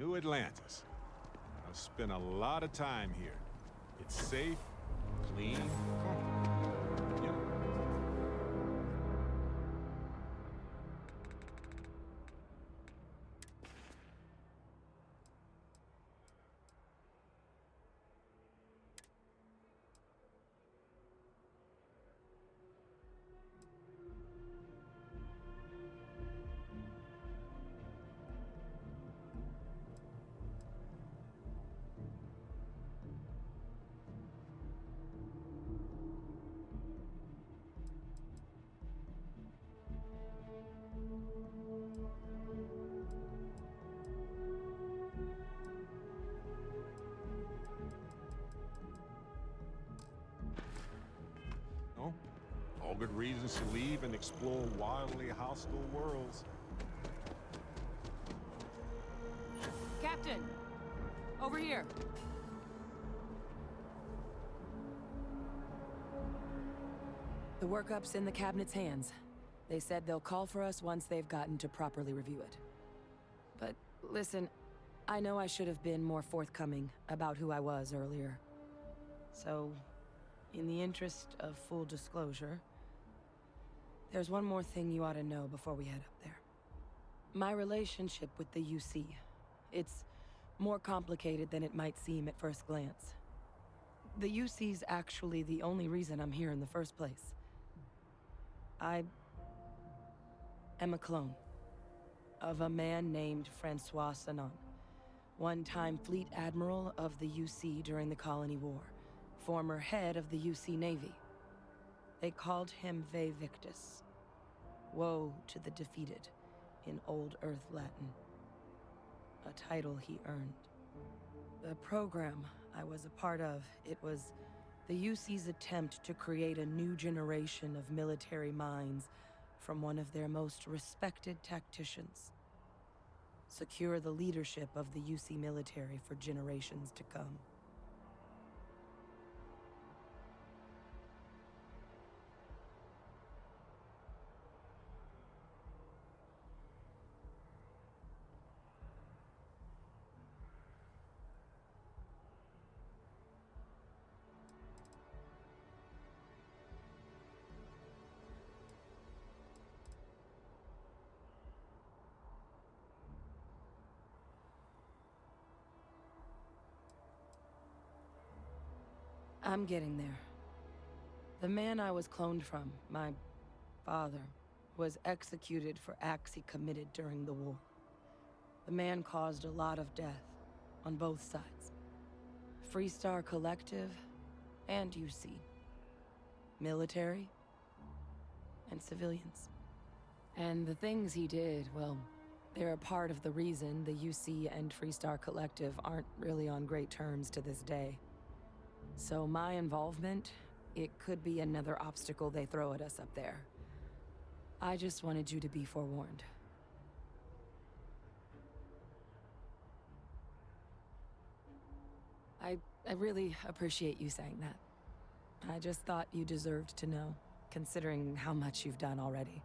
New Atlantis. I've spent a lot of time here. It's safe, clean, comfortable. Yep. No? All good reasons to leave and explore wildly hostile worlds. Captain! Over here! The workup's in the cabinet's hands. They said they'll call for us once they've gotten to properly review it. But listen, I know I should have been more forthcoming about who I was earlier. So, in the interest of full disclosure, there's one more thing you ought to know before we head up there. My relationship with the UC, it's more complicated than it might seem at first glance. The UC's actually the only reason I'm here in the first place. I am a clone of a man named Francois Sanon, one-time fleet admiral of the UC during the Colony War, former head of the UC Navy. They called him Ve Victus, woe to the defeated, in Old Earth Latin, a title he earned. The program I was a part of, it was the UC's attempt to create a new generation of military minds from one of their most respected tacticians. Secure the leadership of the UC military for generations to come. I'm getting there. The man I was cloned from, my father, was executed for acts he committed during the war. The man caused a lot of death, on both sides. Freestar Collective and UC. Military and civilians. And the things he did, well, they're a part of the reason the UC and Freestar Collective aren't really on great terms to this day. So my involvement, it could be another obstacle they throw at us up there. I just wanted you to be forewarned. I really appreciate you saying that. I just thought you deserved to know, considering how much you've done already.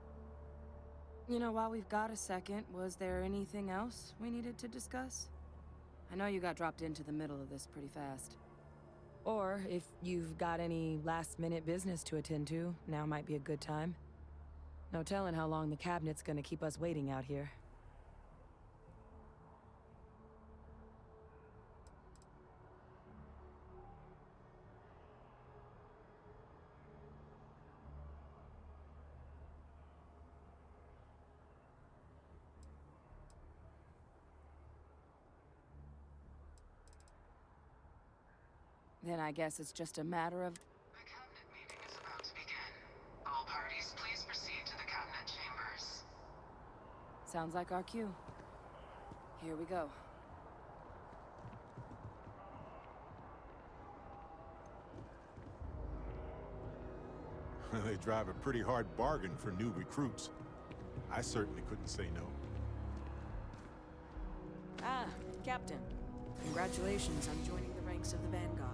You know, while we've got a second, was there anything else we needed to discuss? I know you got dropped into the middle of this pretty fast. Or, if you've got any last-minute business to attend to, now might be a good time. No telling how long the cabinet's gonna keep us waiting out here. Then I guess it's just a matter of... The cabinet meeting is about to begin. All parties, please proceed to the cabinet chambers. Sounds like our cue. Here we go. They drive a pretty hard bargain for new recruits. I certainly couldn't say no. Ah, Captain. Congratulations on joining the ranks of the Vanguard.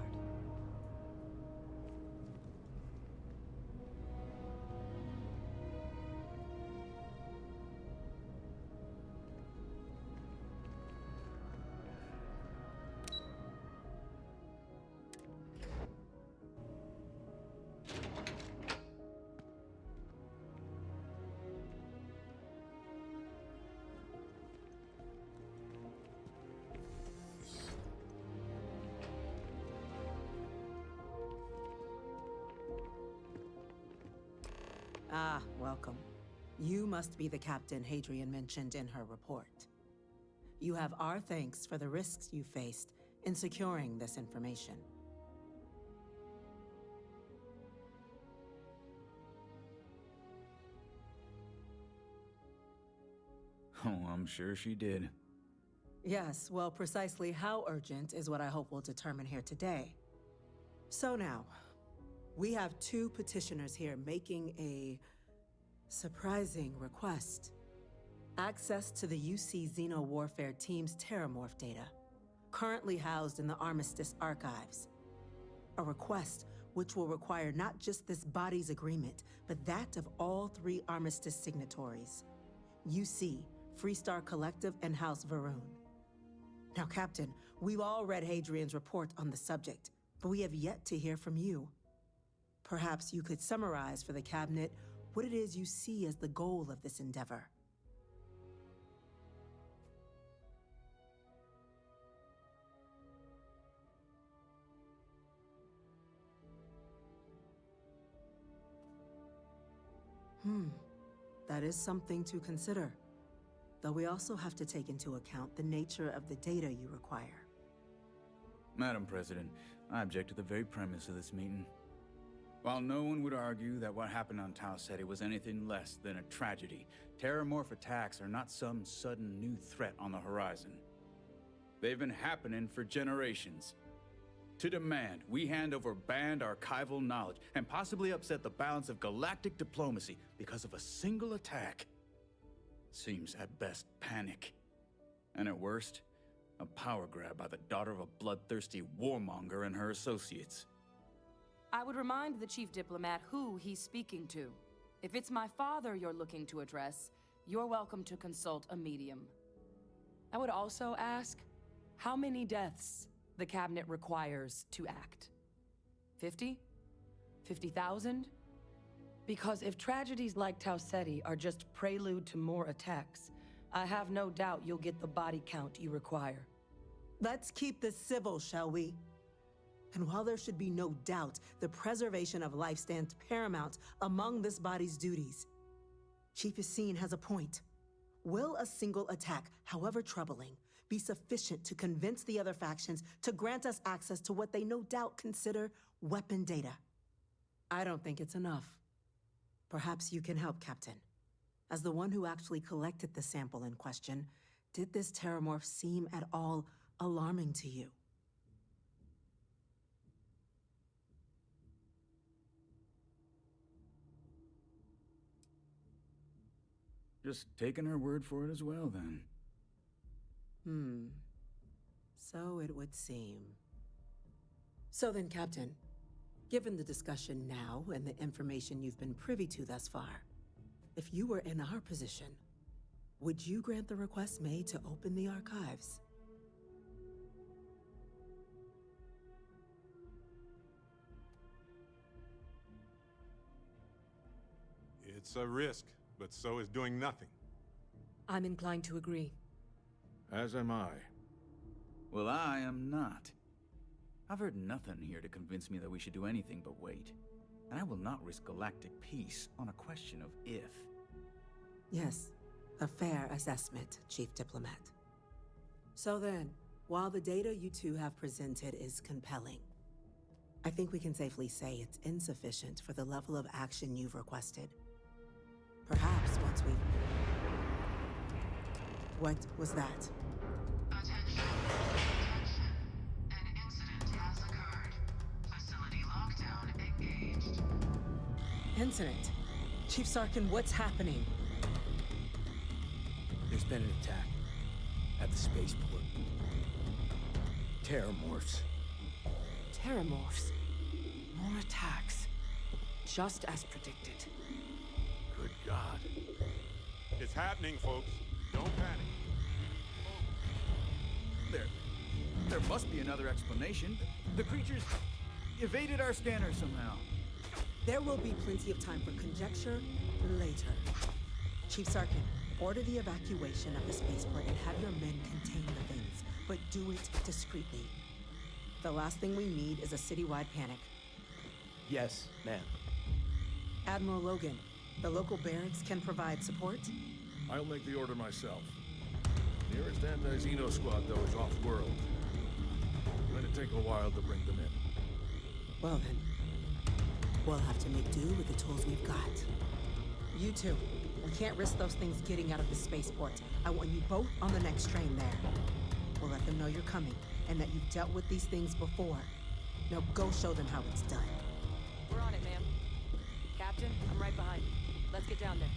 Ah, welcome. You must be the captain Hadrian mentioned in her report. You have our thanks for the risks you faced in securing this information. Oh, I'm sure she did. Yes, well, precisely how urgent is what I hope we'll determine here today. So now, we have two petitioners here making a surprising request. Access to the UC Xeno Warfare Team's Terramorph data, currently housed in the Armistice archives. A request which will require not just this body's agreement, but that of all 3 Armistice signatories. UC, Freestar Collective, and House Varun. Now, Captain, we've all read Hadrian's report on the subject, but we have yet to hear from you. Perhaps you could summarize for the Cabinet what it is you see as the goal of this endeavor. That is something to consider. Though we also have to take into account the nature of the data you require. Madam President, I object to the very premise of this meeting. While no one would argue that what happened on Tau Ceti was anything less than a tragedy, Terramorph attacks are not some sudden new threat on the horizon. They've been happening for generations. To demand we hand over banned archival knowledge and possibly upset the balance of galactic diplomacy because of a single attack seems at best panic. And at worst, a power grab by the daughter of a bloodthirsty warmonger and her associates. I would remind the chief diplomat who he's speaking to. If it's my father you're looking to address, you're welcome to consult a medium. I would also ask how many deaths the Cabinet requires to act. 50? 50,000? Because if tragedies like Tau Ceti are just prelude to more attacks, I have no doubt you'll get the body count you require. Let's keep this civil, shall we? And while there should be no doubt the preservation of life stands paramount among this body's duties, Chief Yassine has a point. Will a single attack, however troubling, be sufficient to convince the other factions to grant us access to what they no doubt consider weapon data? I don't think it's enough. Perhaps you can help, Captain. As the one who actually collected the sample in question, did this Terramorph seem at all alarming to you? Just taking her word for it as well, then. So it would seem. So then, Captain, given the discussion now and the information you've been privy to thus far, if you were in our position, would you grant the request made to open the archives? It's a risk, but so is doing nothing. I'm inclined to agree. As am I. Well, I am not. I've heard nothing here to convince me that we should do anything but wait. And I will not risk galactic peace on a question of if. Yes, a fair assessment, Chief Diplomat. So then, while the data you two have presented is compelling, I think we can safely say it's insufficient for the level of action you've requested. Perhaps once we've... What was that? Attention. Attention. An incident has occurred. Facility lockdown engaged. Incident? Chief Sarkin, what's happening? There's been an attack at the spaceport. Terramorphs. Terramorphs. More attacks. Just as predicted. Good God. It's happening, folks. Don't panic. There must be another explanation. The creatures evaded our scanner somehow. There will be plenty of time for conjecture later. Chief Sarkin, order the evacuation of the spaceport and have your men contain the things, but do it discreetly. The last thing we need is a citywide panic. Yes, ma'am. Admiral Logan, The local barracks can provide support? I'll make the order myself. Nearest anti-Xeno squad, though, is off-world. Going to take a while to bring them in. Well then, we'll have to make do with the tools we've got. You two, we can't risk those things getting out of the spaceport. I want you both on the next train there. We'll let them know you're coming, and that you've dealt with these things before. Now go show them how it's done. We're on it, ma'am. Captain, I'm right behind you. Let's get down there.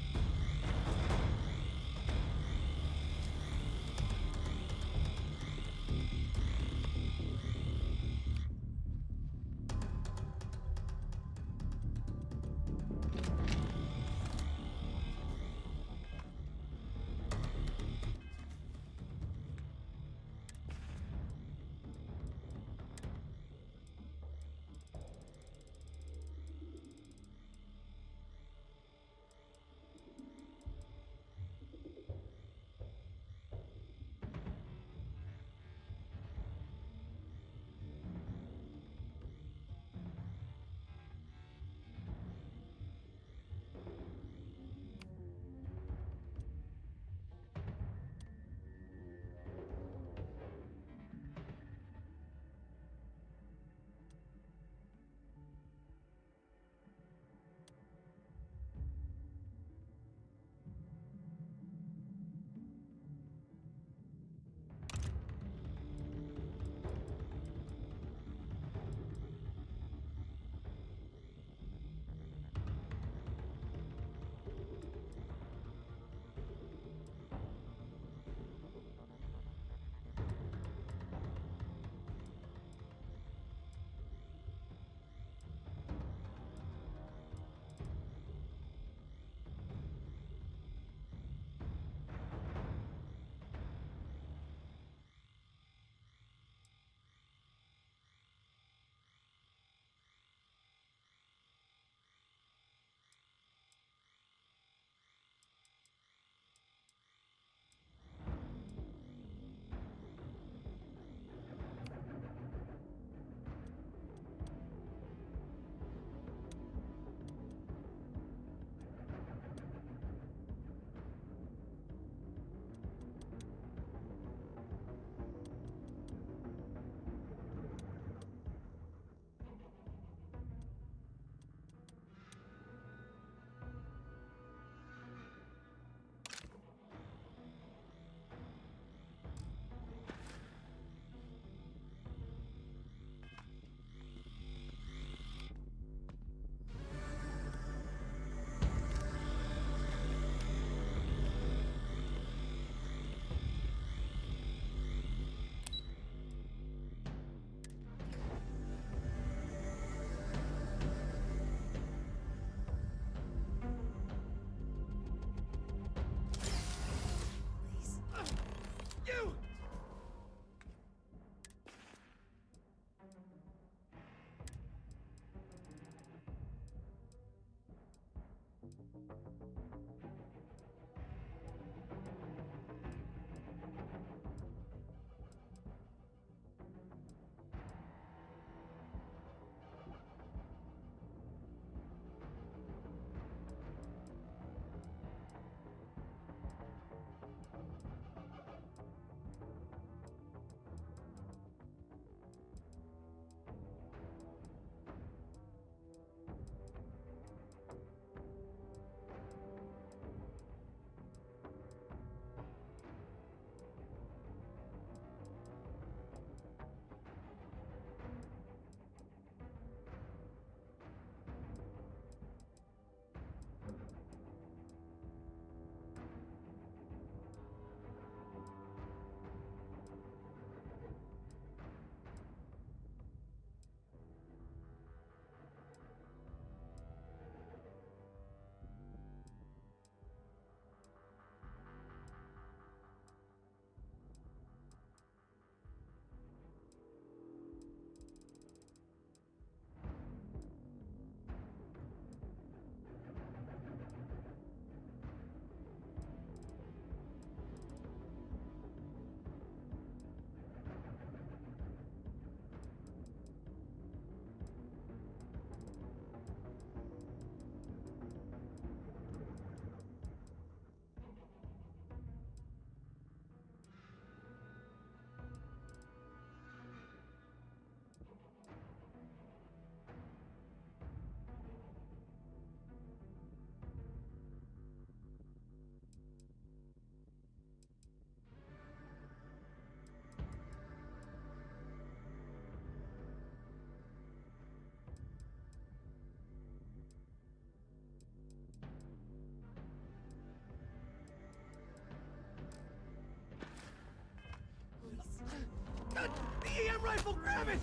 devil, grab it!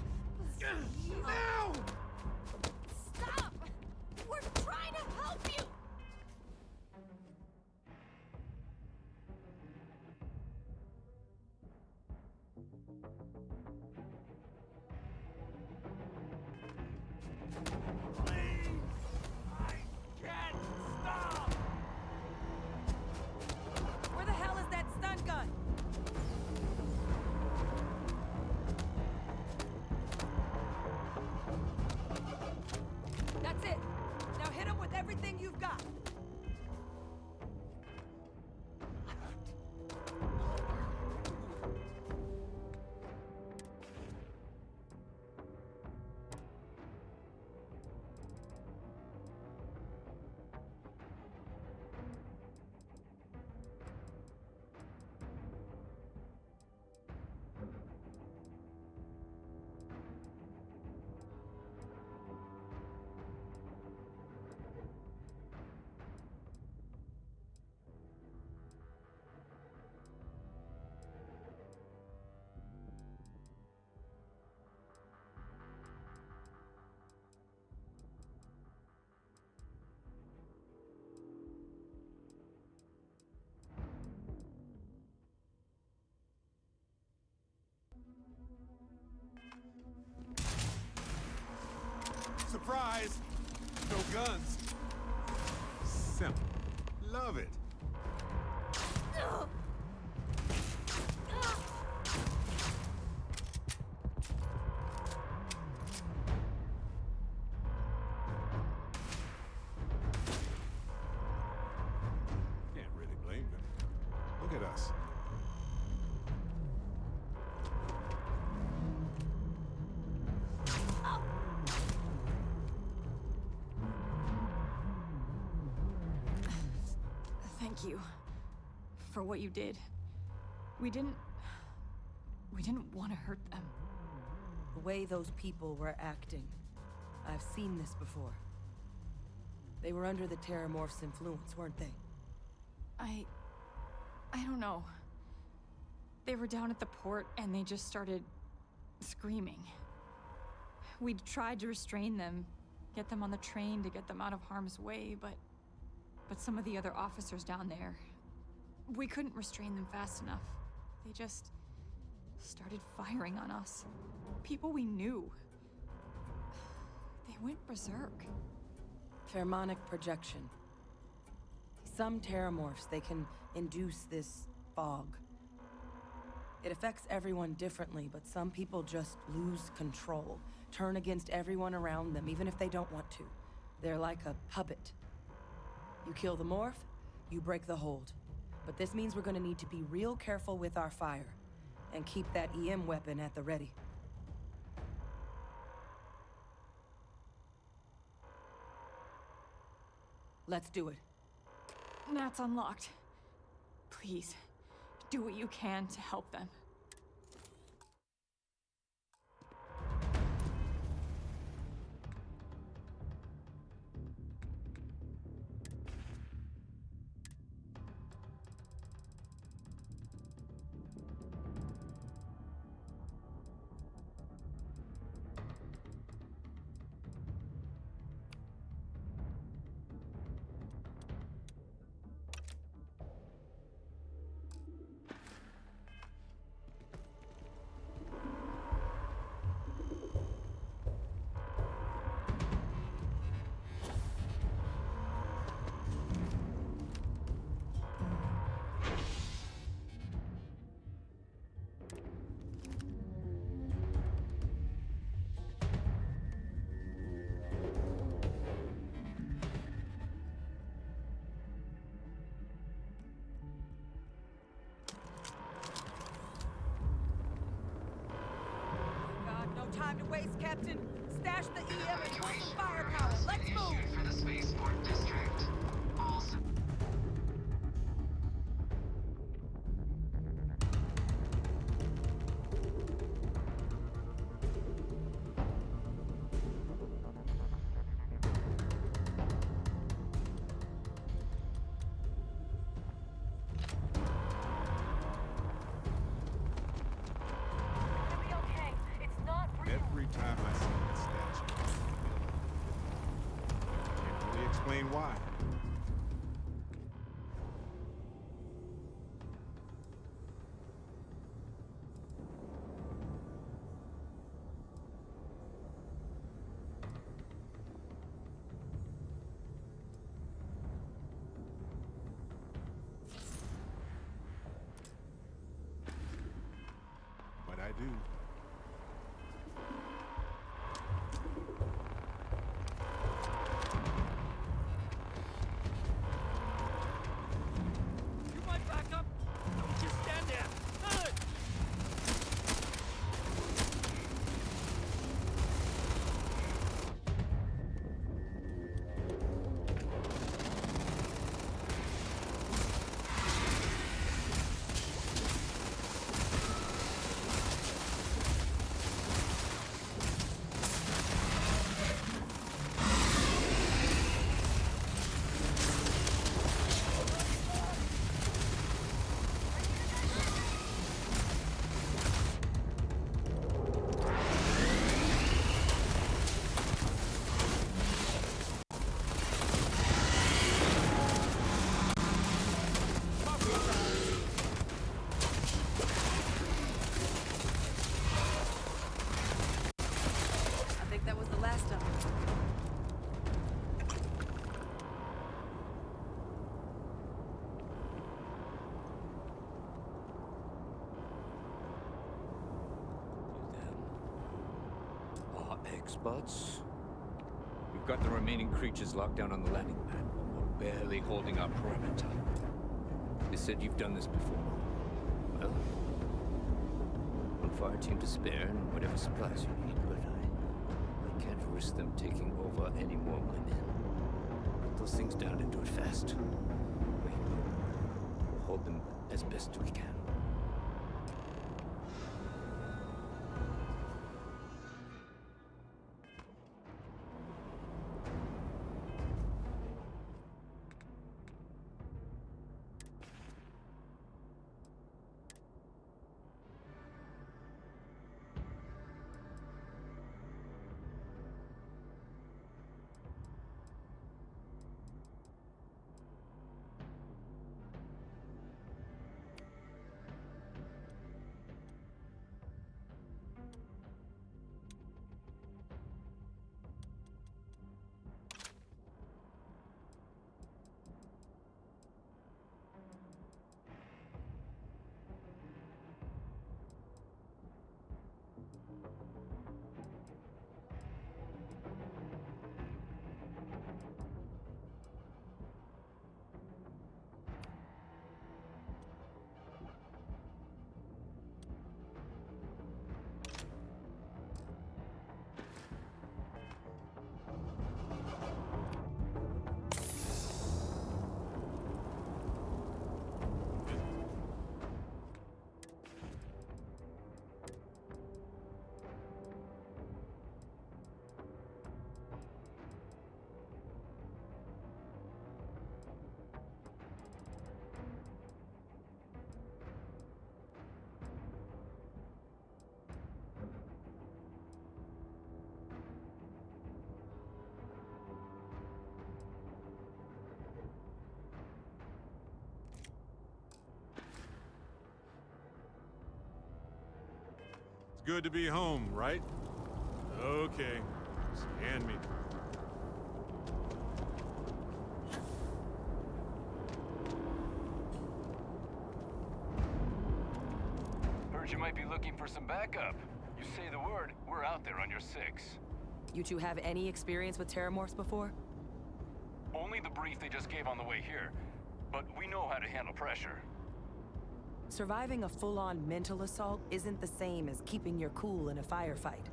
Now! Stop! We're trying to help you! Please! I can't stop! Where the hell is that stun gun? That's it. Now hit him with everything you've got. Surprise! No guns. Simple. Love it. Can't really blame them. Look at us. Thank you for what you did. We didn't want to hurt them. The way those people were acting, I've seen this before. They were under the Terramorph's influence, weren't they? I don't know. They were down at the port and they just started screaming. We'd tried to restrain them, get them on the train to get them out of harm's way, but some of the other officers down there, we couldn't restrain them fast enough. They just started firing on us. People we knew. They went berserk. Pheromonic projection. Some Terramorphs, they can induce this fog. It affects everyone differently, but some people just lose control, turn against everyone around them, even if they don't want to. They're like a puppet. You kill the morph, you break the hold. But this means we're gonna need to be real careful with our fire, and keep that EM weapon at the ready. Let's do it. Nat's unlocked. Please, do what you can to help them. Time to waste, Captain. Stash the EM and pull some firepower. Let's move! Issued for the spaceport district. Also. It'll be okay. It's not explain why. But I do. You might back up. Don't just stand there. Good. I think that was the last of them. Are experts? We've got the remaining creatures locked down on the landing pad, but we're barely holding our perimeter. They said you've done this before. Well, one fire team to spare and whatever supplies you need, but I can't risk them taking over any more women. Put those things down and do it fast. We'll hold them as best we can. It's good to be home, right? Okay. Scan me. Heard you might be looking for some backup. You say the word, we're out there on your 6. You two have any experience with terramorphs before? Only the brief they just gave on the way here. But we know how to handle pressure. Surviving a full-on mental assault isn't the same as keeping your cool in a firefight.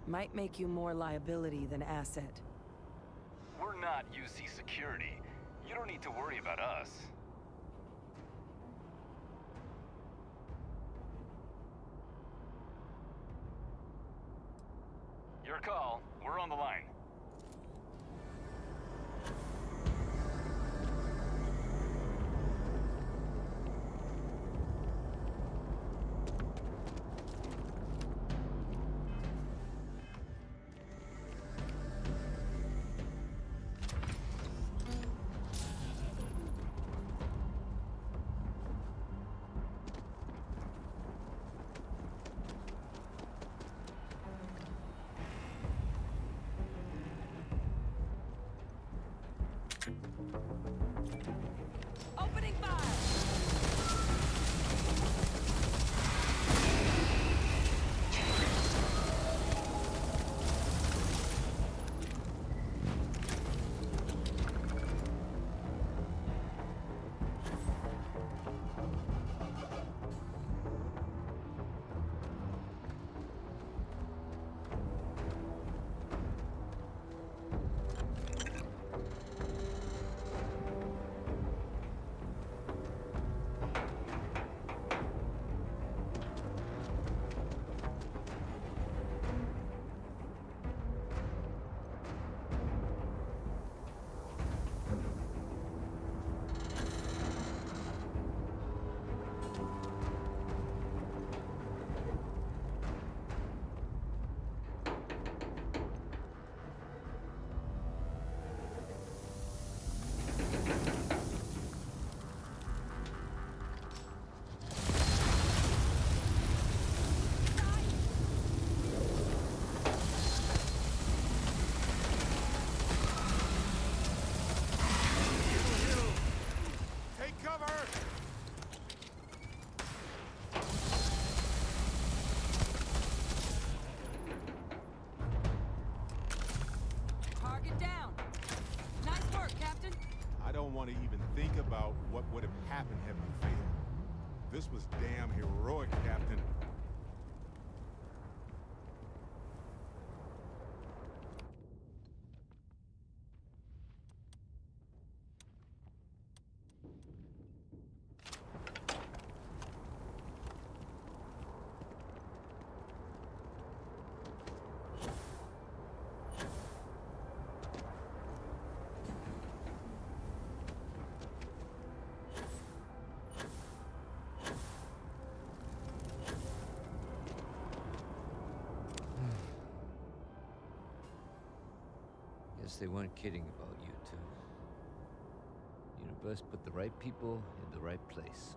Might make you more liability than asset. We're not UC security. You don't need to worry about us. Your call. We're on the line. happen have you failed? This was damn heroic, Captain. Guess they weren't kidding about you two. Universe put the right people in the right place.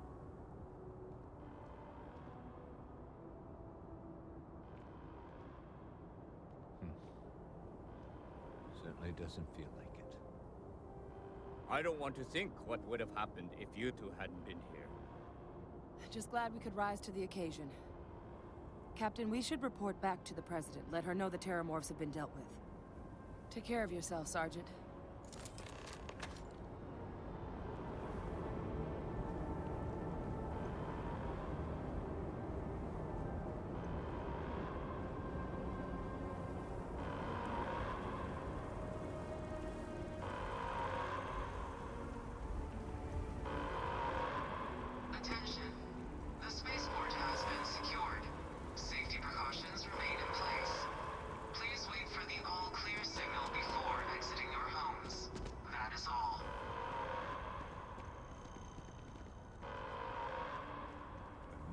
Certainly doesn't feel like it. I don't want to think what would have happened if you two hadn't been here. Just glad we could rise to the occasion. Captain, we should report back to the President. Let her know the Terramorphs have been dealt with. Take care of yourself, Sergeant. Attention. The spaceport has been secured. Safety precautions remain in place. Please wait for the all-clear signal before exiting your homes. That is all.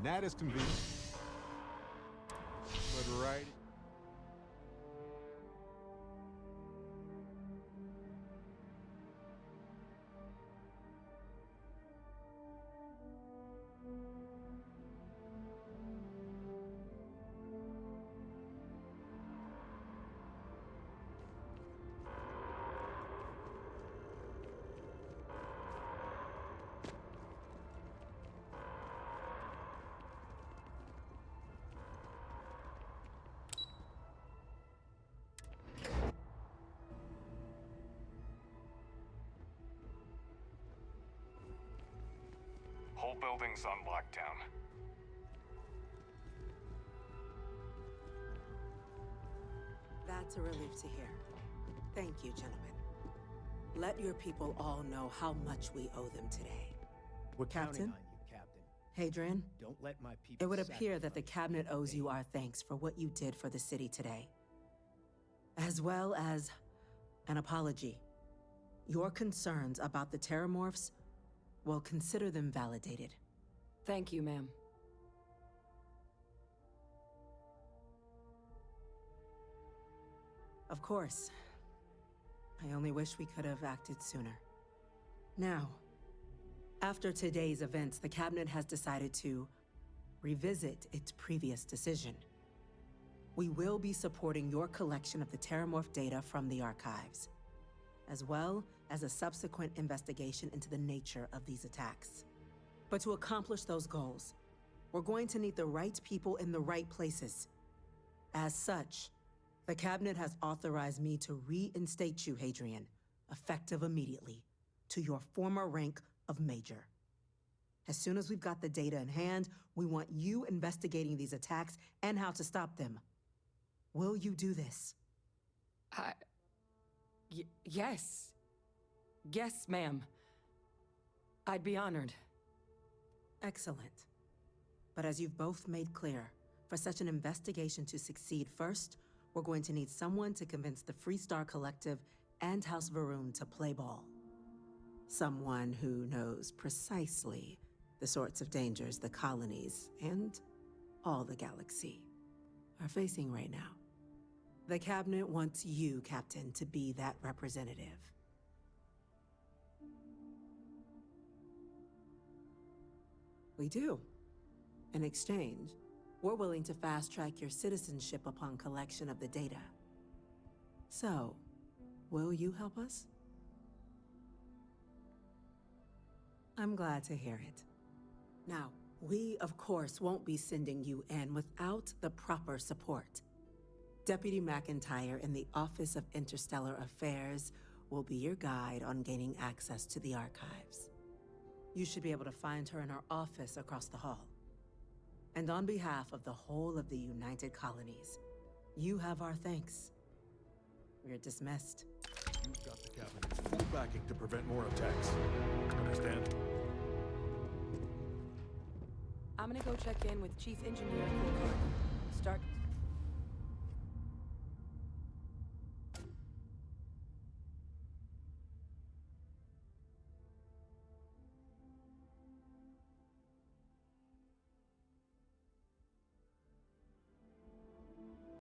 That is convenient. But right. Whole building's on lockdown. That's a relief to hear. Thank you, gentlemen. Let your people all know how much we owe them today. We're Captain? counting on you, Captain. Hadrian, Don't let my people it would appear that the sacrifice Cabinet owes you anything. our thanks for what you did for the city today. As well as an apology. Your concerns about the Terramorphs, well, consider them validated. Thank you, ma'am. Of course. I only wish we could have acted sooner. Now, after today's events, the Cabinet has decided to revisit its previous decision. We will be supporting your collection of the Terramorph data from the archives, as well as a subsequent investigation into the nature of these attacks. But to accomplish those goals, we're going to need the right people in the right places. As such, the Cabinet has authorized me to reinstate you, Hadrian, effective immediately, to your former rank of Major. As soon as we've got the data in hand, we want you investigating these attacks and how to stop them. Will you do this? Yes. Yes, ma'am. I'd be honored. Excellent. But as you've both made clear, for such an investigation to succeed first, we're going to need someone to convince the Freestar Collective and House Varun to play ball. Someone who knows precisely the sorts of dangers the colonies and all the galaxy are facing right now. The Cabinet wants you, Captain, to be that representative. We do. In exchange, we're willing to fast-track your citizenship upon collection of the data. So, will you help us? I'm glad to hear it. Now, we, of course, won't be sending you in without the proper support. Deputy McIntyre in the Office of Interstellar Affairs will be your guide on gaining access to the archives. You should be able to find her in her office across the hall. And on behalf of the whole of the United Colonies, you have our thanks. We're dismissed. You've got the Cabinet's full backing to prevent more attacks. Understand? I'm gonna go check in with Chief Engineer Coulthard. Start